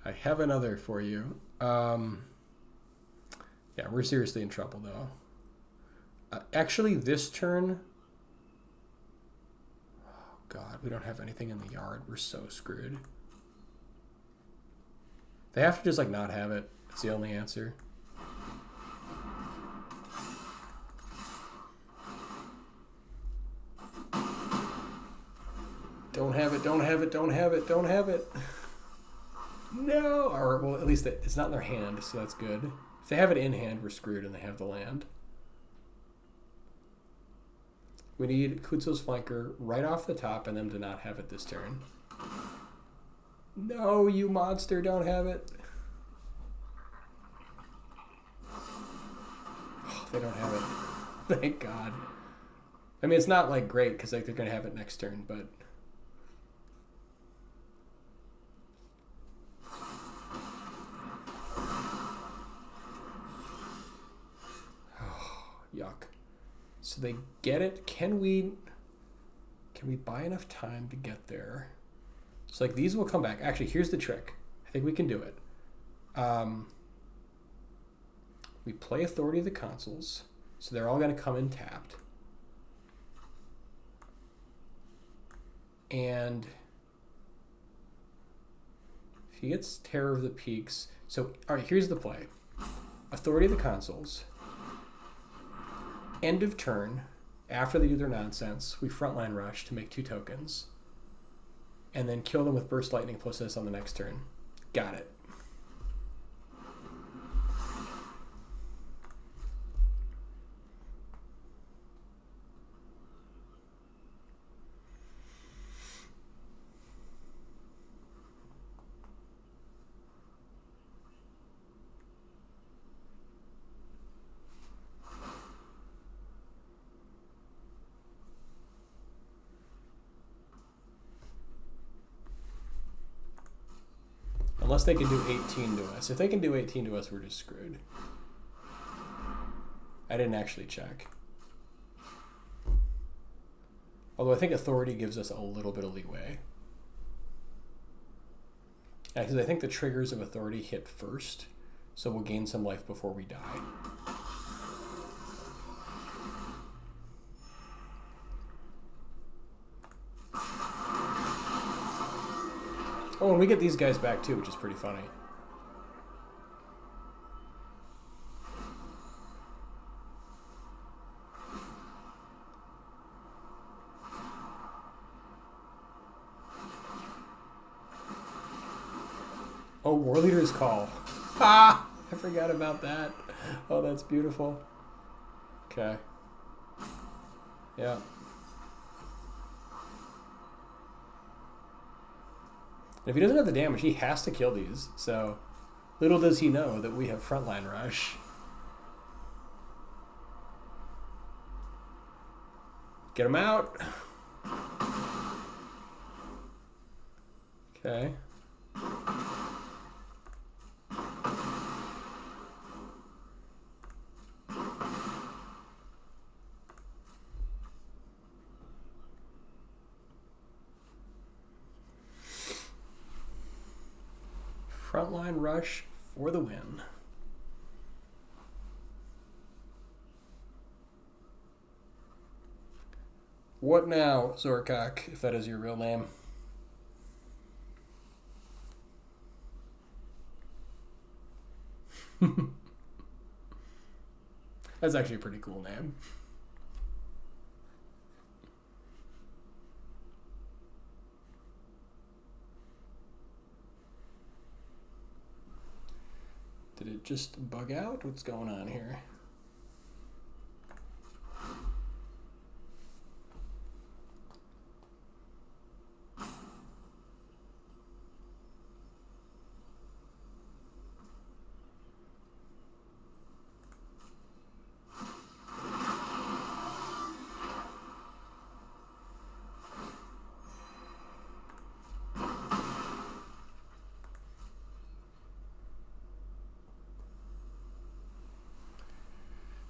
I have another for you. Yeah, we're seriously in trouble, though. Actually, this turn... Oh, God, we don't have anything in the yard. We're so screwed. They have to just, like, not have it. That's the only answer. Don't have it, don't have it, don't have it, don't have it. No! Or, well, at least it's not in their hand, so that's good. If they have it in hand, we're screwed and they have the land. We need Kutzil's Flanker right off the top and them to not have it this turn. No, you monster, don't have it. Oh, they don't have it. Thank God. I mean, it's not, like, great, because like, they're going to have it next turn, but... Yuck. So they get it. Can we buy enough time to get there? So like these will come back. Actually, here's the trick. I think we can do it. We play Authority of the Consuls. So they're all going to come in tapped. And if he gets Terror of the Peaks. So, all right, here's the play. Authority of the Consuls. End of turn, after they do their nonsense, we Frontline Rush to make 2 tokens. And then kill them with Burst Lightning plus this on the next turn. Got it. Unless they can do 18 to us. If they can do 18 to us, we're just screwed. I didn't actually check. Although I think authority gives us a little bit of leeway. Because I think the triggers of authority hit first, so we'll gain some life before we die. Oh, and we get these guys back too, which is pretty funny. Oh, Warleader's call. Ah! I forgot about that. Oh, that's beautiful. Okay. Yeah. And if he doesn't have the damage, he has to kill these. So, little does he know that we have Frontline Rush. Get him out. Okay. Frontline Rush for the win. What now, Zorkok, if that is your real name? That's actually a pretty cool name. Did it just bug out? What's going on here?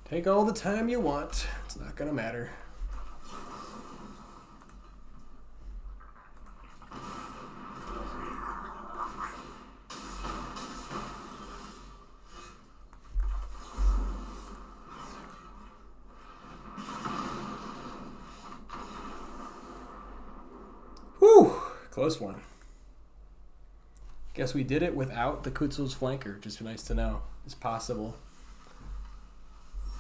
Take all the time you want. It's not gonna matter. Whew, close one. Guess we did it without the Kutzil's flanker. Just nice to know. It's possible.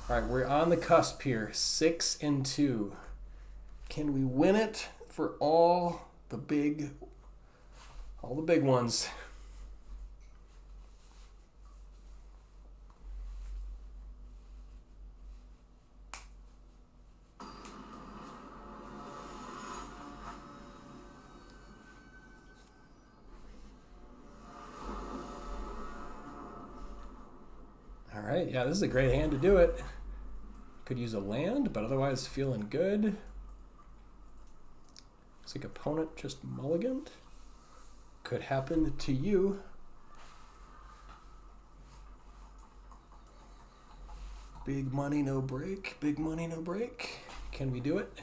All right, we're on the cusp here, 6-2. Can we win it for all the big ones? All right, yeah, this is a great hand to do it. Could use a land, but otherwise feeling good. Looks like opponent just mulliganed. Could happen to you. Big money, no break. Big money, no break. Can we do it?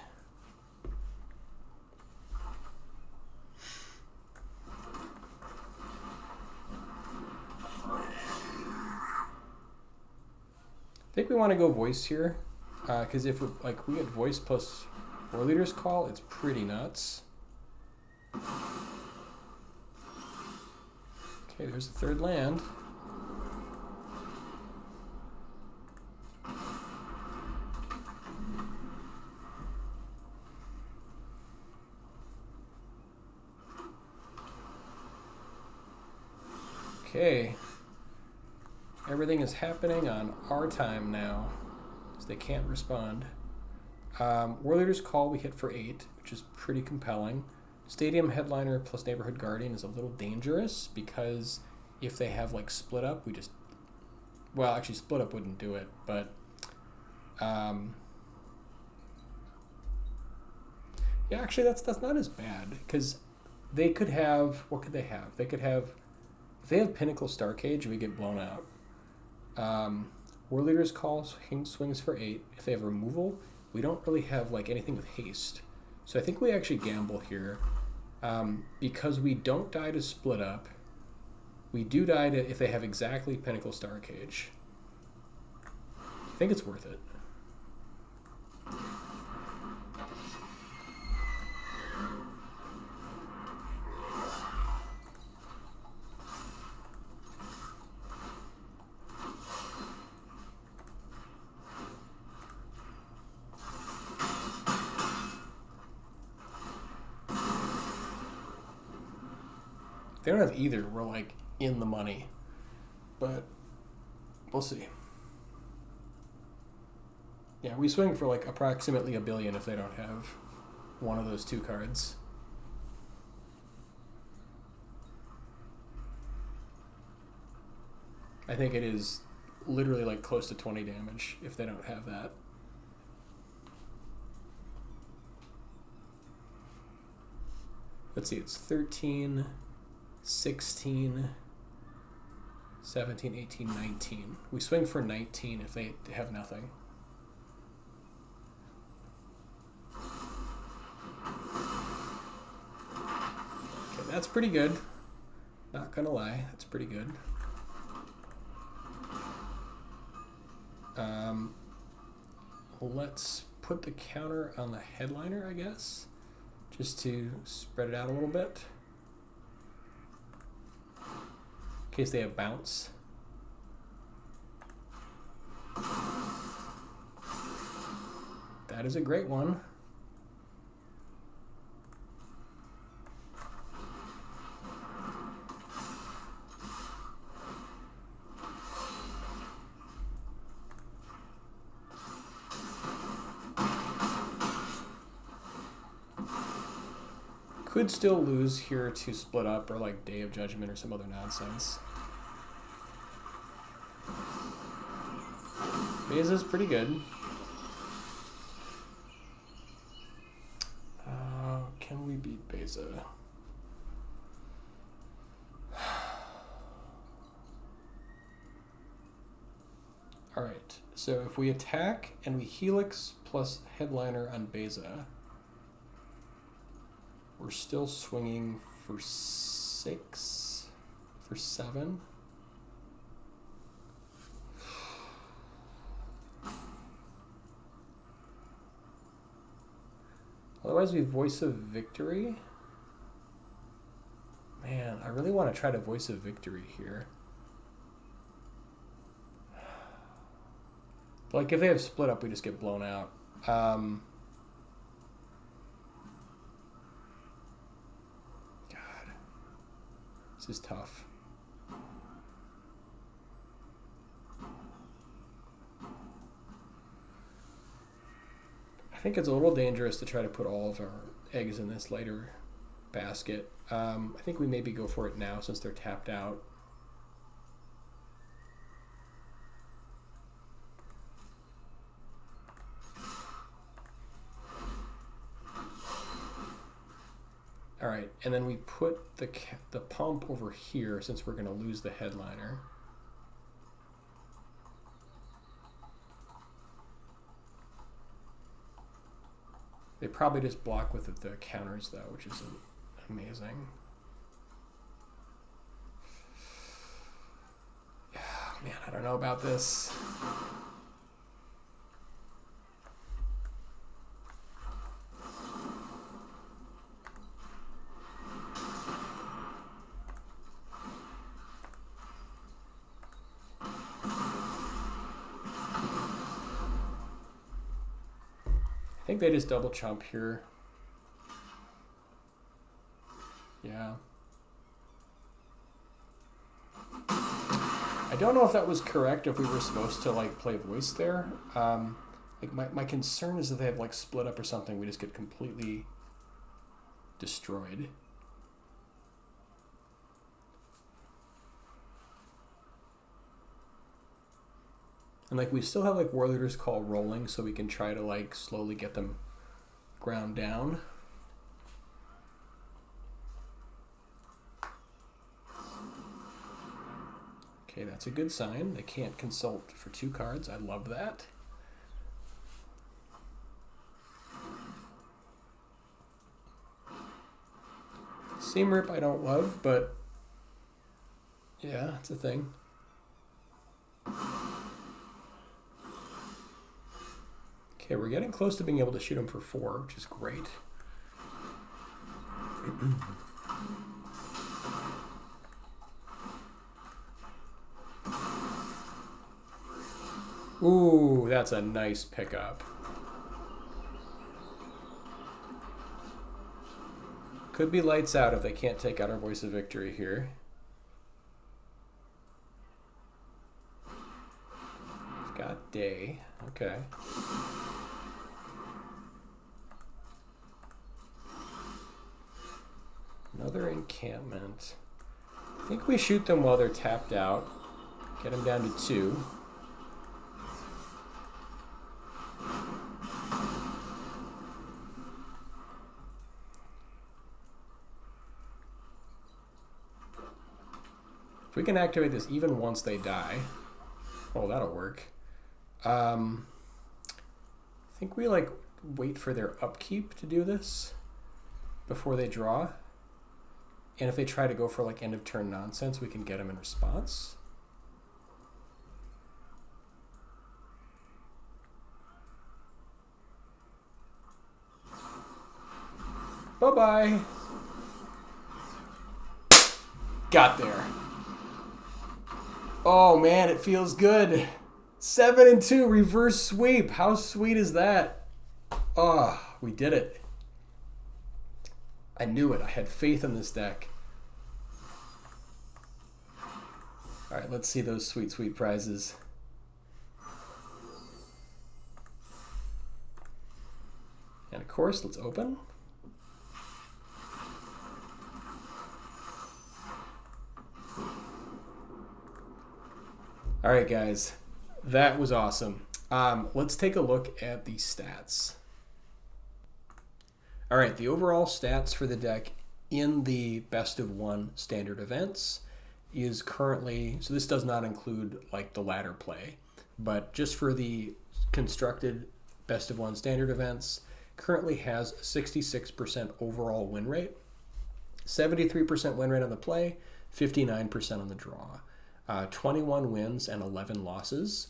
I think we want to go voice here, because if we get voice plus Warleader's call, it's pretty nuts. Okay, there's the third land. Okay. Everything is happening on our time now, because they can't respond. Warleader's call we hit for 8, which is pretty compelling. Stadium Headliner plus Neighborhood Guardian is a little dangerous, because if they have like split up, we just... Well, actually split up wouldn't do it, but... Yeah, actually that's not as bad, because they could have... What could they have? They could have If they have Pinnacle Star Cage, we get blown out. Warleader's Call swings for 8. If they have removal, we don't really have like anything with haste. So I think we actually gamble here. Because we don't die to split up. We do die to if they have exactly Pinnacle Star Cage. I think it's worth it. If they don't have either, we're like in the money. But we'll see. Yeah, we swing for like approximately $1 billion if they don't have one of those two cards. I think it is literally like close to 20 damage if they don't have that. Let's see, it's 13, 16, 17, 18, 19. We swing for 19 if they have nothing. Okay, that's pretty good. Not gonna lie, that's pretty good. Let's put the counter on the headliner, I guess, just to spread it out a little bit. In case they have bounce. That is a great one. Could still lose here to split up or like Day of Judgment or some other nonsense. Beza's pretty good. Can we beat Beza? Alright, so if we attack and we Helix plus Headliner on Beza, we're still swinging for 6, for 7. Otherwise, we Voice of Victory. Man, I really want to try to Voice of Victory here. Like, if they have split up, we just get blown out. God, this is tough. I think it's a little dangerous to try to put all of our eggs in this later basket. I think we maybe go for it now since they're tapped out. All right, and then we put the pump over here since we're going to lose the headliner. They probably just block with the counters though, which is amazing. Yeah, man, I don't know about this. I think they just double chump here. Yeah. I don't know if that was correct, if we were supposed to like play voice there. Like my concern is that they have like split up or something, we just get completely destroyed. And like we still have like Warleader's Call rolling, so we can try to like slowly get them ground down. Okay, that's a good sign. They can't consult for 2 cards. I love that. Seam Rip I don't love, but yeah, it's a thing. Okay, we're getting close to being able to shoot him for 4, which is great. Ooh, that's a nice pickup. Could be lights out if they can't take out our Voice of Victory here. We've got Day. Okay. Another encampment. I think we shoot them while they're tapped out. Get them down to 2. If we can activate this even once they die, oh, that'll work. I think we like wait for their upkeep to do this before they draw. And if they try to go for like end of turn nonsense, we can get them in response. Bye-bye. Got there. Oh man, it feels good. 7-2 reverse sweep. How sweet is that? Oh, we did it. I knew it. I had faith in this deck. All right, let's see those sweet, sweet prizes. And of course, let's open. All right, guys, that was awesome. Let's take a look at the stats. All right, the overall stats for the deck in the best of 1 standard events is currently, so this does not include like the ladder play, but just for the constructed best of 1 standard events, currently has 66% overall win rate, 73% win rate on the play, 59% on the draw. 21 wins and 11 losses.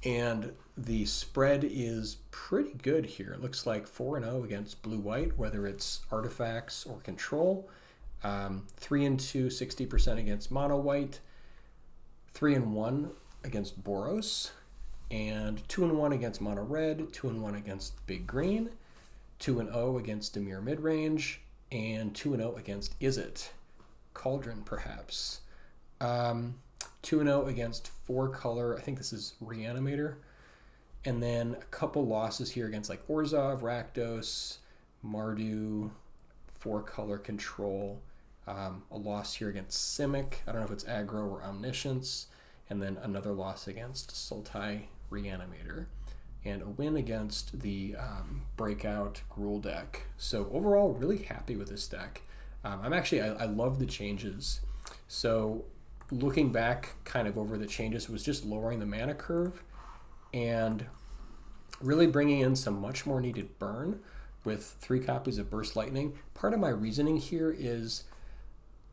And the spread is pretty good here. It looks like 4-0 against blue-white, whether it's artifacts or control. 3-2, 60% against mono-white. 3-1 against Boros. And 2-1 against mono-red. 2-1 against big green. 2-0 against Dimir midrange. And 2-0 against Izzet. Cauldron, perhaps. 2-0 against 4-color, I think this is Reanimator. And then a couple losses here against like Orzhov, Rakdos, Mardu, 4-color control. A loss here against Simic. I don't know if it's aggro or Omniscience. And then another loss against Sultai Reanimator. And a win against the Breakout Gruul deck. So overall, really happy with this deck. I love the changes. So looking back kind of over the changes was just lowering the mana curve and really bringing in some much more needed burn with 3 copies of Burst Lightning. Part of my reasoning here is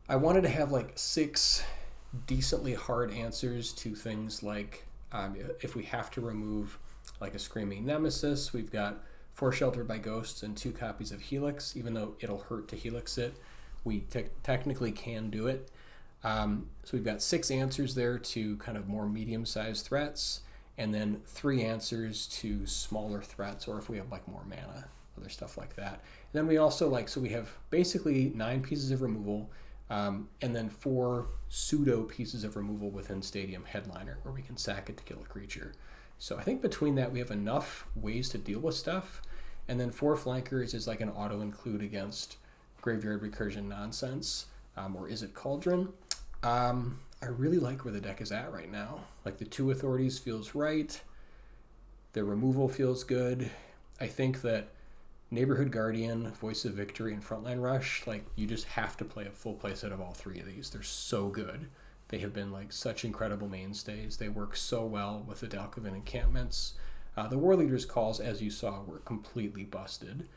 I wanted to have like 6 decently hard answers to things like if we have to remove like a Screaming Nemesis, we've got 4 Sheltered by Ghosts and 2 copies of Helix. Even though it'll hurt to Helix it, we technically can do it. So we've got 6 answers there to kind of more medium-sized threats, and then 3 answers to smaller threats, or if we have like more mana, other stuff like that. And then we also so we have basically 9 pieces of removal, and then 4 pseudo pieces of removal within Stadium Headliner, where we can sack it to kill a creature. So I think between that we have enough ways to deal with stuff, and then 4 flankers is like an auto-include against Graveyard Recursion nonsense, or is it Cauldron? I really like where the deck is at right now. Like the 2 authorities feels right. The removal feels good. I think that Neighborhood Guardian, Voice of Victory, and Frontline Rush, like you just have to play a full play set of all 3 of these. They're so good. They have been like such incredible mainstays. They work so well with the Dalkovan encampments. The Warleader's calls, as you saw, were completely busted.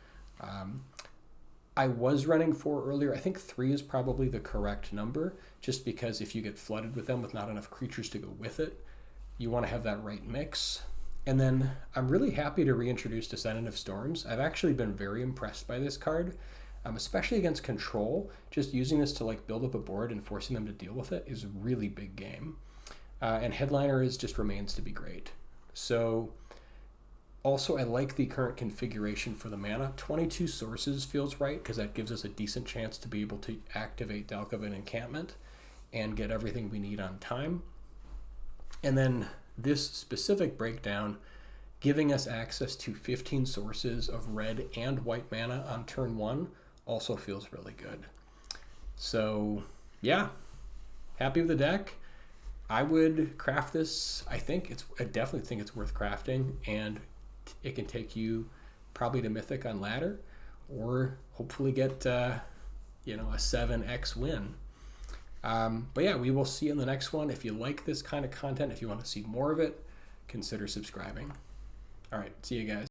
I was running 4 earlier. I think 3 is probably the correct number, just because if you get flooded with them with not enough creatures to go with it, you want to have that right mix. And then I'm really happy to reintroduce Descendant of Storms. I've actually been very impressed by this card, especially against control. Just using this to like build up a board and forcing them to deal with it is a really big game. And Headliner just remains to be great. So also, I like the current configuration for the mana. 22 sources feels right because that gives us a decent chance to be able to activate Dalkovan Encampment and get everything we need on time. And then this specific breakdown giving us access to 15 sources of red and white mana on turn 1 also feels really good. So yeah, happy with the deck. I would craft this. I definitely think it's worth crafting, and it can take you probably to Mythic on ladder, or hopefully get a 7x win. But yeah, we will see you in the next one. If you like this kind of content, if you want to see more of it, consider subscribing. All right, see you guys.